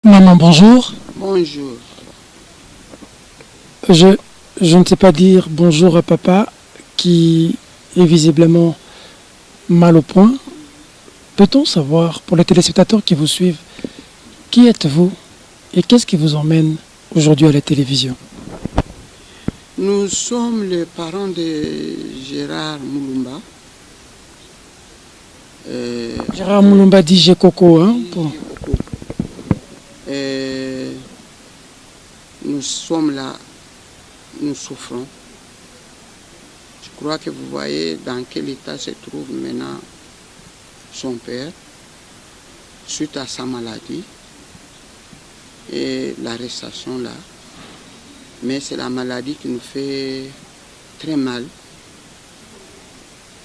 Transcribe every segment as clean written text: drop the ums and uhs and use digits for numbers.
Maman, bonjour. Bonjour. Je, je ne sais pas dire bonjour à papa qui est visiblement mal au point. Peut-on savoir, pour les téléspectateurs qui vous suivent, qui êtes-vous et qu'est-ce qui vous emmène aujourd'hui à la télévision? Nous sommes les parents de Gérard Moulumba. Gérard Moulumba dit j'ai coco, hein? Nous sommes là, nous souffrons. Je crois que vous voyez dans quel état se trouve maintenant son père suite à sa maladie et l'arrestation là. Mais c'est la maladie qui nous fait très mal,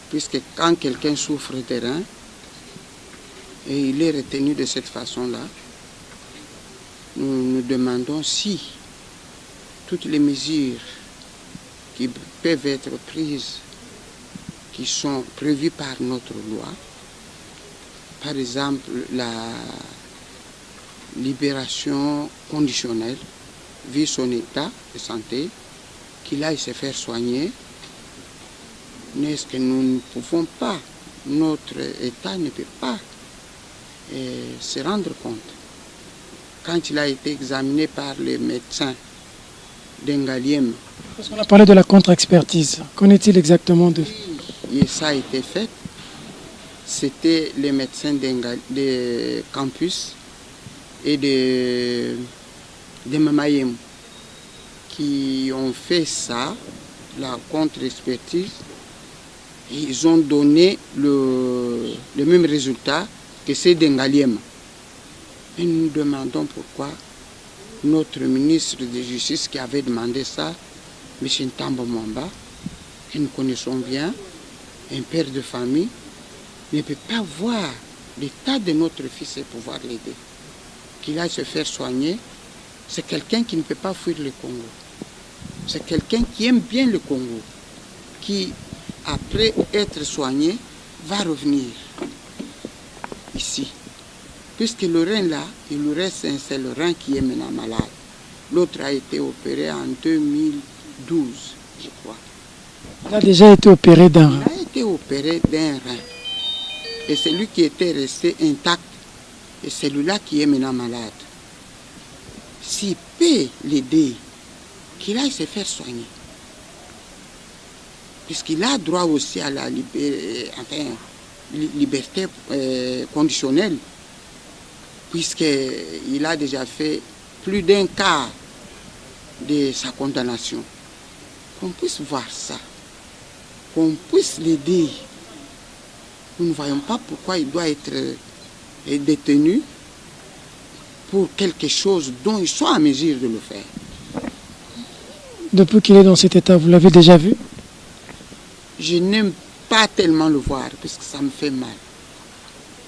puisque quand quelqu'un souffre de reins et il est retenu de cette façon-là, nous nous demandons si toutes les mesures qui peuvent être prises, qui sont prévues par notre loi, par exemple la libération conditionnelle, vu son état de santé, qu'il aille se faire soigner, n'est-ce que nous ne pouvons pas, notre état ne peut pas se rendre compte. Quand il a été examiné par les médecins d'Engaliem. Parce qu'on a parlé de la contre-expertise. Qu'en est-il exactement de... Et ça a été fait. C'était les médecins de campus et de Mamayem qui ont fait ça, la contre-expertise. Ils ont donné le même résultat que ceux d'Engaliem. Et nous nous demandons pourquoi notre ministre de Justice qui avait demandé ça, M. Ntambo Mwamba, que nous connaissons bien, un père de famille, ne peut pas voir l'état de notre fils et pouvoir l'aider. Qu'il aille se faire soigner, c'est quelqu'un qui ne peut pas fuir le Congo. C'est quelqu'un qui aime bien le Congo, qui, après être soigné, va revenir ici. Puisque le rein là, il lui reste un seul rein qui est maintenant malade. L'autre a été opéré en 2012, je crois. Il a déjà été opéré d'un rein. Il a été opéré d'un rein. Et celui qui était resté intact, et celui-là qui est maintenant malade. S'il peut l'aider, qu'il aille se faire soigner. Puisqu'il a droit aussi à la liberté conditionnelle, puisqu'il a déjà fait plus d'un quart de sa condamnation. Qu'on puisse voir ça, qu'on puisse l'aider. Nous ne voyons pas pourquoi il doit être détenu pour quelque chose dont ils sont en mesure de le faire. Depuis qu'il est dans cet état, vous l'avez déjà vu? Je n'aime pas tellement le voir, puisque ça me fait mal.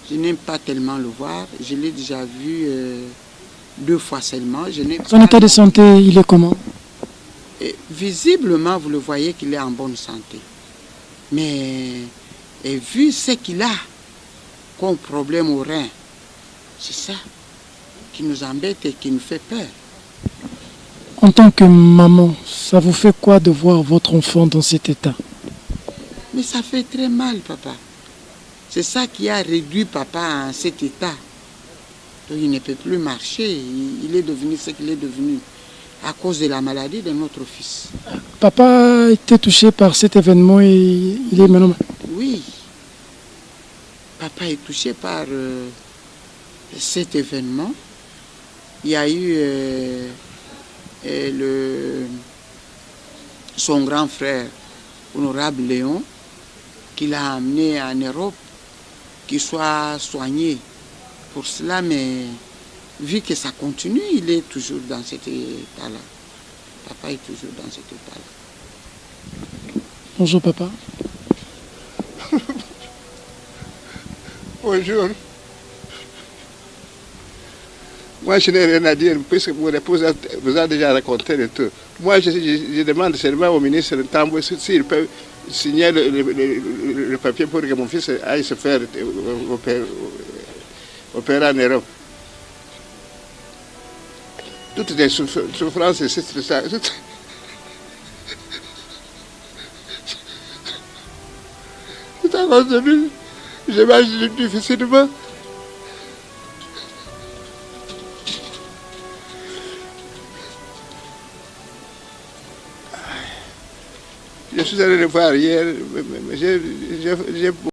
Je n'aime pas tellement le voir. Je l'ai déjà vu 2 fois seulement. Son état de santé, il est comment? Et visiblement, vous le voyez qu'il est en bonne santé. Mais vu ce qu'il a comme problème au rein, c'est ça qui nous embête et qui nous fait peur. En tant que maman, ça vous fait quoi de voir votre enfant dans cet état? Mais ça fait très mal, papa. C'est ça qui a réduit papa à cet état. Donc, il ne peut plus marcher. Il est devenu ce qu'il est devenu à cause de la maladie de notre fils. Papa a été touché par cet événement et il est maintenant... Oui. Papa est touché par cet événement. Il y a eu son grand frère, honorable Léon, qui l'a amené en Europe, qu'il soit soigné pour cela, mais vu que ça continue, il est toujours dans cet état-là. Papa est toujours dans cet état-là. Bonjour papa. Bonjour. Moi, je n'ai rien à dire, puisque mon épouse vous a déjà raconté le tout. Moi, je demande seulement au ministre Ntambo s'il peut signer le papier pour que mon fils aille se faire opérer en Europe. toutes les souffrances, c'est ça. C'est à cause de lui. Je mange difficilement. Je suis allé le voir hier, mais j'ai